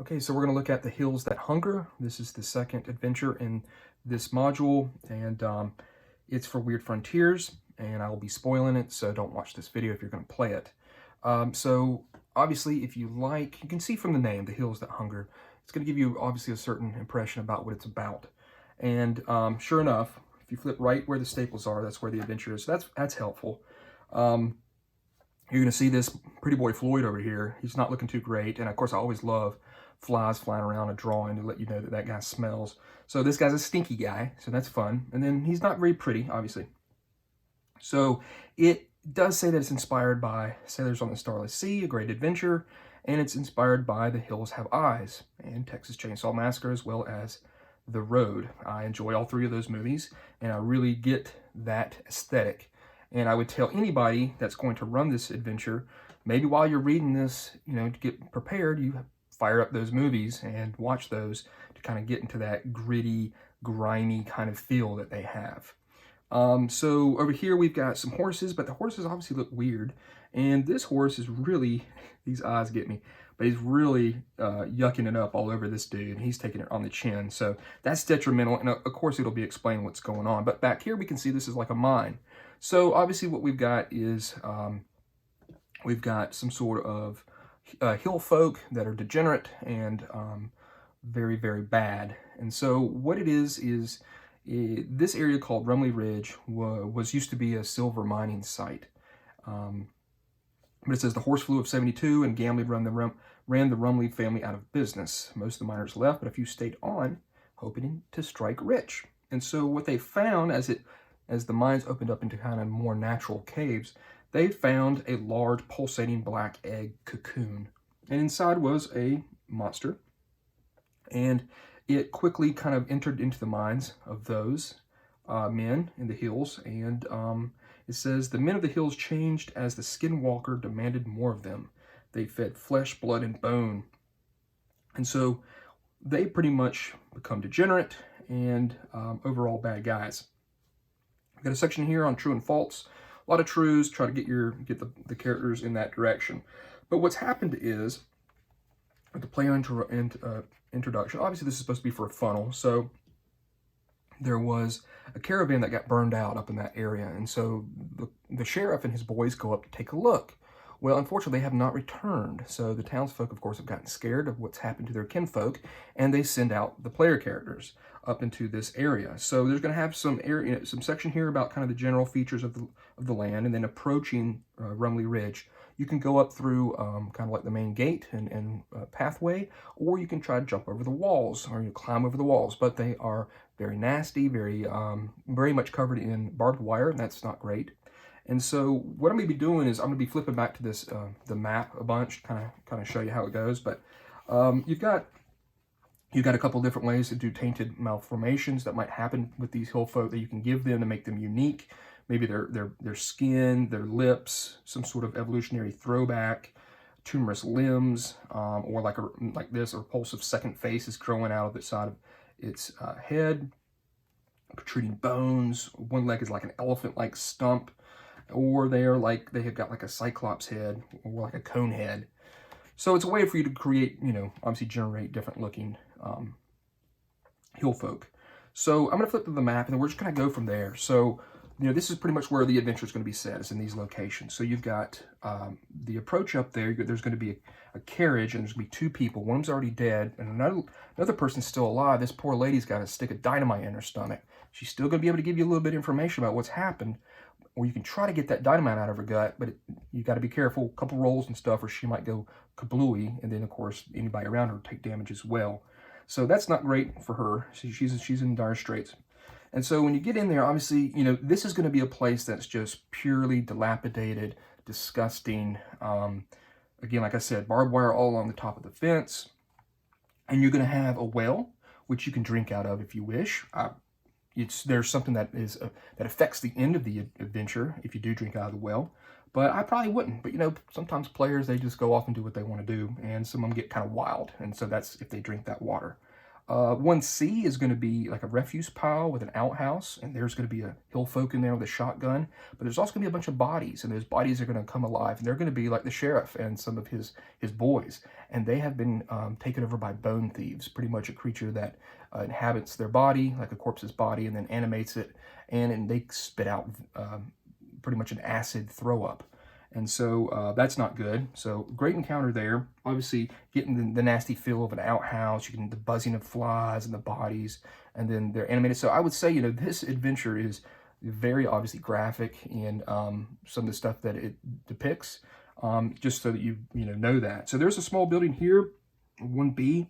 Okay, so we're going to look at The Hills That Hunger. This is the second adventure in this module, and it's for Weird Frontiers, and I will be spoiling it, so don't watch this video if you're going to play it. So obviously, if you like, you can see from the name, The Hills That Hunger, it's going to give you obviously a certain impression about what it's about. And sure enough, if you flip right where the staples are, that's where the adventure is. So that's helpful. You're going to see this pretty boy Floyd over here. He's not looking too great, and of course I always love flies flying around a drawing to let you know that that guy smells. So this guy's a stinky guy, so that's fun. And then he's not very pretty, obviously. So it does say that it's inspired by Sailors on the Starless Sea, A Great Adventure, and it's inspired by The Hills Have Eyes and Texas Chainsaw Massacre, as well as The Road. I enjoy all three of those movies, and I really get that aesthetic. And I would tell anybody that's going to run this adventure, maybe while you're reading this, to get prepared, you fire up those movies and watch those to kind of get into that gritty, grimy kind of feel that they have. So over here we've got some horses, but the horses obviously look weird. And this horse is really, these eyes get me, but he's really yucking it up all over this dude. He's taking it on the chin. So that's detrimental. And of course it'll be explaining what's going on. But back here we can see this is like a mine. So obviously what we've got is, we've got some sort of hill folk that are degenerate and very, very bad. And so what it is this area called Rumley Ridge was used to be a silver mining site. But it says the horse flu of 72 and gambling ran the Rumley family out of business. Most of the miners left, but a few stayed on, hoping to strike rich. And so what they found as the mines opened up into kind of more natural caves, they found a large pulsating black egg cocoon. And inside was a monster. And it quickly kind of entered into the minds of those men in the hills. And it says, the men of the hills changed as the skinwalker demanded more of them. They fed flesh, blood, and bone. And so they pretty much become degenerate and overall bad guys. I've got a section here on true and false. A lot of truths, try to get the characters in that direction. But what's happened is, the player introduction, obviously this is supposed to be for a funnel, so there was a caravan that got burned out up in that area, and so the sheriff and his boys go up to take a look. Well, unfortunately, they have not returned, so the townsfolk, of course, have gotten scared of what's happened to their kinfolk, and they send out the player characters up into this area. So there's going to have some area, some section here about kind of the general features of the land, and then approaching Rumley Ridge. You can go up through kind of like the main gate and pathway, or you can try to jump over the walls, or you climb over the walls, but they are very nasty, very much covered in barbed wire, and that's not great. And so what I'm going to be doing is I'm going to be flipping back to this the map a bunch, kind of show you how it goes. But you've got a couple different ways to do tainted malformations that might happen with these hill folk that you can give them to make them unique. Maybe their skin, their lips, some sort of evolutionary throwback, tumorous limbs, or like this, a repulsive second face is growing out of the side of its head, protruding bones. One leg is like an elephant-like stump. Or they have got like a cyclops head or like a cone head. So it's a way for you to create, obviously generate different looking hill folk. So I'm going to flip to the map and then we're just going to go from there. So, this is pretty much where the adventure is going to be set. It's in these locations. So you've got the approach up there. There's going to be a carriage and there's going to be two people. One of them's already dead and another person's still alive. This poor lady's got a stick of dynamite in her stomach. She's still going to be able to give you a little bit of information about what's happened. Or you can try to get that dynamite out of her gut, but you got to be careful. A couple rolls and stuff, or she might go kablooey, and then of course anybody around her take damage as well. So that's not great for her. She's in dire straits. And so when you get in there, obviously, this is going to be a place that's just purely dilapidated, disgusting. Again, like I said, barbed wire all along the top of the fence, and you're going to have a well which you can drink out of if you wish. There's something that affects the end of the adventure if you do drink out of the well, but I probably wouldn't. But sometimes players, they just go off and do what they want to do, and some of them get kind of wild, and so that's if they drink that water. 1C is going to be like a refuse pile with an outhouse, and there's going to be a hill folk in there with a shotgun. But there's also going to be a bunch of bodies, and those bodies are going to come alive, and they're going to be like the sheriff and some of his boys. And they have been taken over by bone thieves, pretty much a creature that inhabits their body, like a corpse's body, and then animates it, and they spit out pretty much an acid throw up. And so that's not good. So great encounter there. Obviously getting the nasty feel of an outhouse, you can the buzzing of flies and the bodies, and then they're animated. So I would say, you know, this adventure is very obviously graphic in some of the stuff that it depicts, just so that you know that. So there's a small building here, 1B,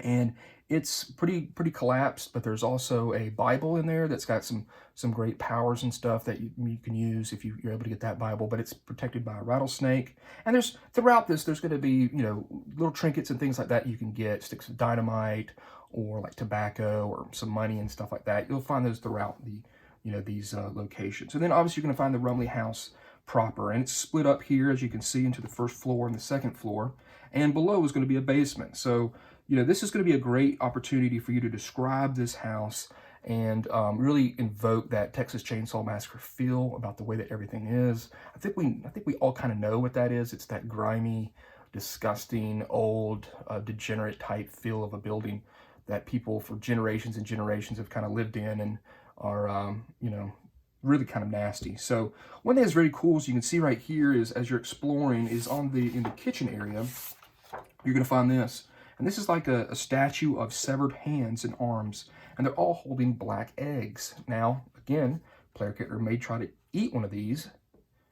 and it's pretty collapsed, but there's also a Bible in there that's got some great powers and stuff that you can use if you're able to get that Bible, but it's protected by a rattlesnake. And throughout this, there's going to be, you know, little trinkets and things like that you can get, sticks of dynamite or like tobacco or some money and stuff like that. You'll find those throughout the, you know, these locations. And then obviously you're going to find the Rumley House proper, and it's split up here, as you can see, into the first floor and the second floor, and below is going to be a basement. So, you know, this is going to be a great opportunity for you to describe this house and really invoke that Texas Chainsaw Massacre feel about the way that everything is. I think we all kind of know what that is. It's that grimy, disgusting, old, degenerate type feel of a building that people for generations and generations have kind of lived in and are, you know, really kind of nasty. So one thing that's very cool, as you can see right here, is as you're exploring, is in the kitchen area, you're going to find this. And this is like a statue of severed hands and arms, and they're all holding black eggs. Now, again, player character may try to eat one of these.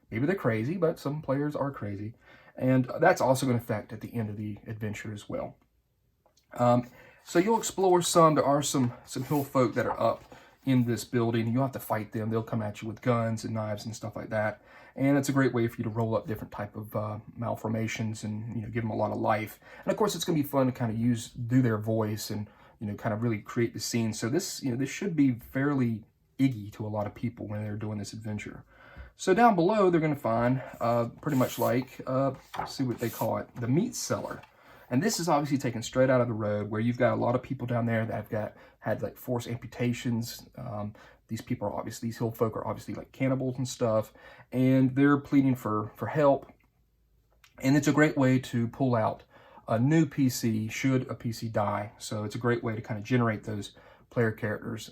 Maybe they're crazy, but some players are crazy. And that's also going to affect at the end of the adventure as well. So you'll explore some. There are some hill folk that are up in this building. You'll have to fight them. They'll come at you with guns and knives and stuff like that. And it's a great way for you to roll up different type of malformations and, you know, give them a lot of life. And of course, it's going to be fun to kind of do their voice and, you know, kind of really create the scene. So this, you know, this should be fairly Iggy to a lot of people when they're doing this adventure. So down below, they're going to find pretty much like, let's see what they call it, the meat cellar. And this is obviously taken straight out of the road, where you've got a lot of people down there that have had like forced amputations. These people are obviously, these hill folk are obviously like cannibals and stuff, and they're pleading for help. And it's a great way to pull out a new PC should a PC die. So it's a great way to kind of generate those player characters,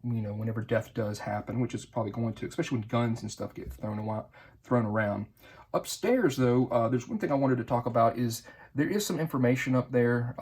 you know, whenever death does happen, which is probably going to, especially when guns and stuff get thrown around. Upstairs, though, there's one thing I wanted to talk about. Is there is some information up there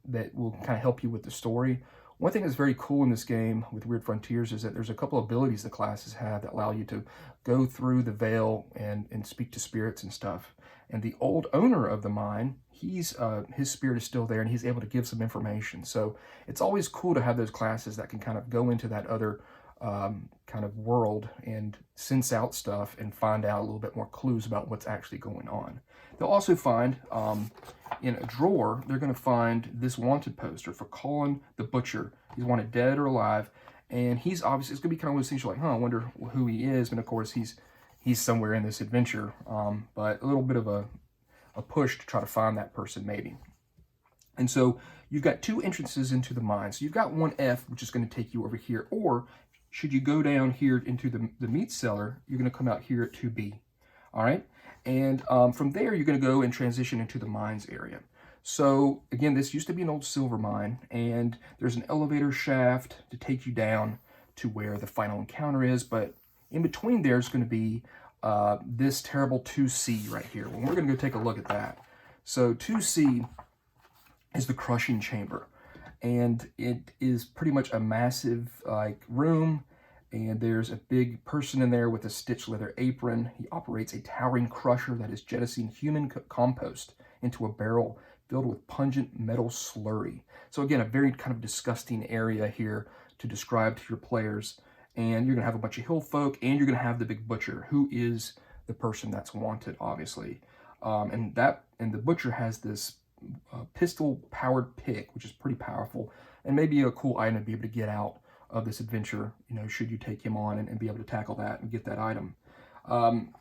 that will kind of help you with the story. One thing that's very cool in this game with Weird Frontiers is that there's a couple of abilities the classes have that allow you to go through the veil and speak to spirits and stuff. And the old owner of the mine, his spirit is still there, and he's able to give some information. So it's always cool to have those classes that can kind of go into that other kind of world and sense out stuff and find out a little bit more clues about what's actually going on. They'll also find in a drawer, they're going to find this wanted poster for Colin the Butcher. He's wanted dead or alive, and he's obviously, it's going to be kind of one of those things you're like, huh, I wonder who he is. And of course, he's somewhere in this adventure, but a little bit of a push to try to find that person maybe. And so you've got two entrances into the mine. So you've got 1F, which is going to take you over here, or should you go down here into the meat cellar, you're going to come out here at 2B. All right. And from there, you're going to go and transition into the mines area. So again, this used to be an old silver mine, and there's an elevator shaft to take you down to where the final encounter is. But in between there's going to be this terrible 2C right here. Well, we're going to go take a look at that. So 2C is the crushing chamber, and it is pretty much a massive room. And there's a big person in there with a stitched leather apron. He operates a towering crusher that is jettisoning human compost into a barrel filled with pungent metal slurry. So again, a very kind of disgusting area here to describe to your players. And you're going to have a bunch of hill folk, and you're going to have the big butcher, who is the person that's wanted, obviously. And the butcher has this pistol-powered pick, which is pretty powerful, and maybe a cool item to be able to get out of this adventure, you know, should you take him on and be able to tackle that and get that item.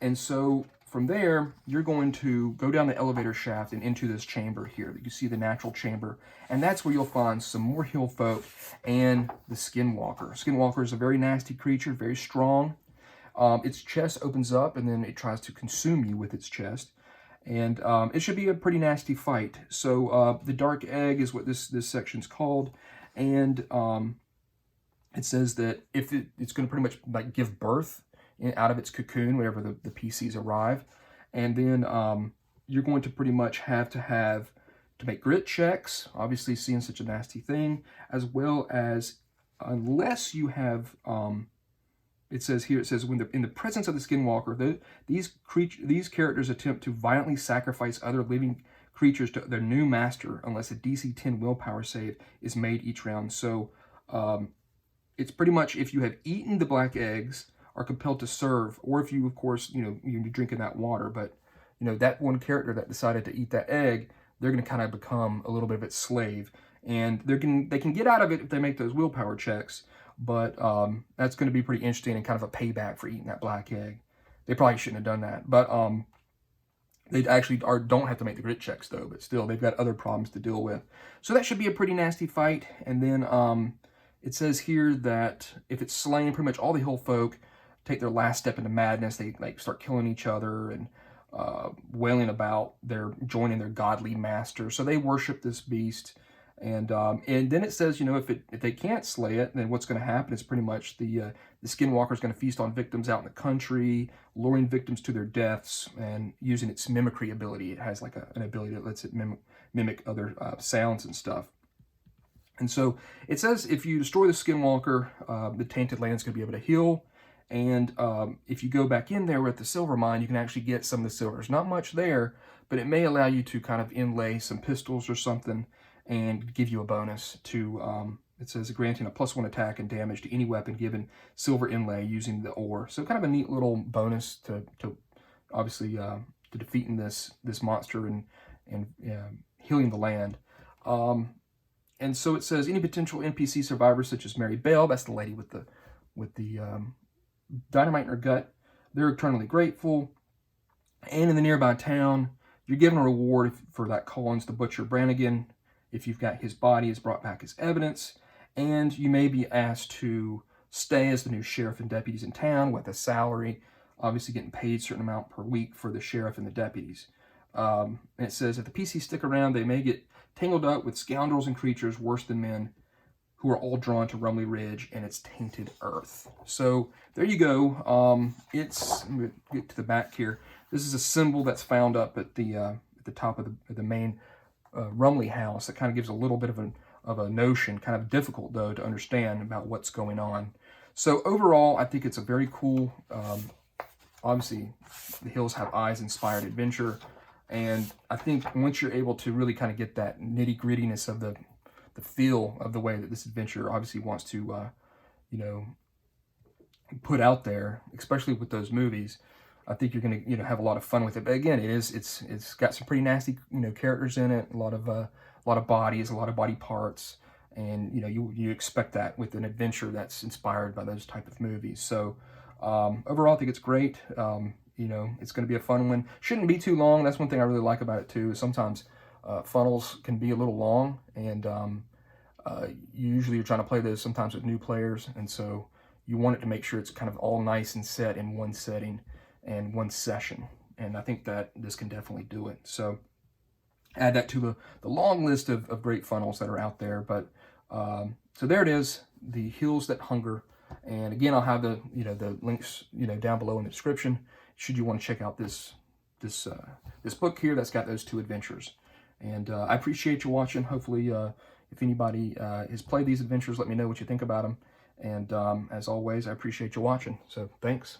And so from there, you're going to go down the elevator shaft and into this chamber here. You see the natural chamber, and that's where you'll find some more hill folk and the Skinwalker. Skinwalker is a very nasty creature, very strong. Its chest opens up, and then it tries to consume you with its chest. And it should be a pretty nasty fight. So the Dark Egg is what this section's called, and it says that if it's going to pretty much like give birth out of its cocoon whenever the PCs arrive, and then you're going to pretty much have to make grit checks, obviously seeing such a nasty thing, as well as unless you have it says when in the presence of the Skinwalker, these characters attempt to violently sacrifice other living creatures to their new master unless a DC 10 willpower save is made each round. So it's pretty much if you have eaten the black eggs, are compelled to serve, or if you, of course, you're drinking that water, but that one character that decided to eat that egg, they're going to kind of become a little bit of its slave, and they can get out of it if they make those willpower checks, but that's going to be pretty interesting and kind of a payback for eating that black egg. They probably shouldn't have done that, but they actually don't have to make the grit checks though, but still they've got other problems to deal with. So that should be a pretty nasty fight. And then it says here that if it's slain, pretty much all the hill folk take their last step into madness. They start killing each other and wailing about joining their godly master. So they worship this beast, and then it says, if they can't slay it, then what's going to happen is pretty much the Skinwalker is going to feast on victims out in the country, luring victims to their deaths, and using its mimicry ability. It has like an ability that lets it mimic other sounds and stuff. And so it says if you destroy the Skinwalker, the tainted land is going to be able to heal. And if you go back in there with the silver mine, you can actually get some of the silver. There's not much there, but it may allow you to kind of inlay some pistols or something and give you a bonus to, it says granting a +1 attack and damage to any weapon given silver inlay using the ore. So kind of a neat little bonus to obviously to defeating this monster and healing the land. And so it says any potential NPC survivors such as Mary Bell, that's the lady with the dynamite in her gut, they're eternally grateful. And in the nearby town, you're given a reward for that Collins the Butcher Brannigan if you've got his body is brought back as evidence, and you may be asked to stay as the new sheriff and deputies in town with a salary, obviously getting paid a certain amount per week for the sheriff and the deputies. And it says if the PCs stick around, they may get tangled up with scoundrels and creatures worse than men, who are all drawn to Rumley Ridge and its tainted earth. So there you go. I'm going to get to the back here. This is a symbol that's found up at the top of the main Rumley House. That kind of gives a little bit of a notion, kind of difficult though to understand about what's going on. So overall, I think it's a very cool. Obviously, the Hills Have Eyes inspired adventure, and I think once you're able to really kind of get that nitty grittiness of the feel of the way that this adventure obviously wants to, put out there, especially with those movies, I think you're going to, have a lot of fun with it. But again, it's got some pretty nasty, characters in it, a lot of bodies, a lot of body parts, and you expect that with an adventure that's inspired by those type of movies. So overall, I think it's great. It's going to be a fun one. Shouldn't be too long. That's one thing I really like about it too. Is sometimes funnels can be a little long, and usually you're trying to play those sometimes with new players, and so you want it to make sure it's kind of all nice and set in one setting and one session, and I think that this can definitely do it. So add that to the long list of great funnels that are out there. But so there it is, the Hills That Hunger, and again I'll have the links down below in the description should you want to check out this book here that's got those two adventures. And I appreciate you watching. Hopefully, if anybody has played these adventures, let me know what you think about them. And as always, I appreciate you watching. So thanks.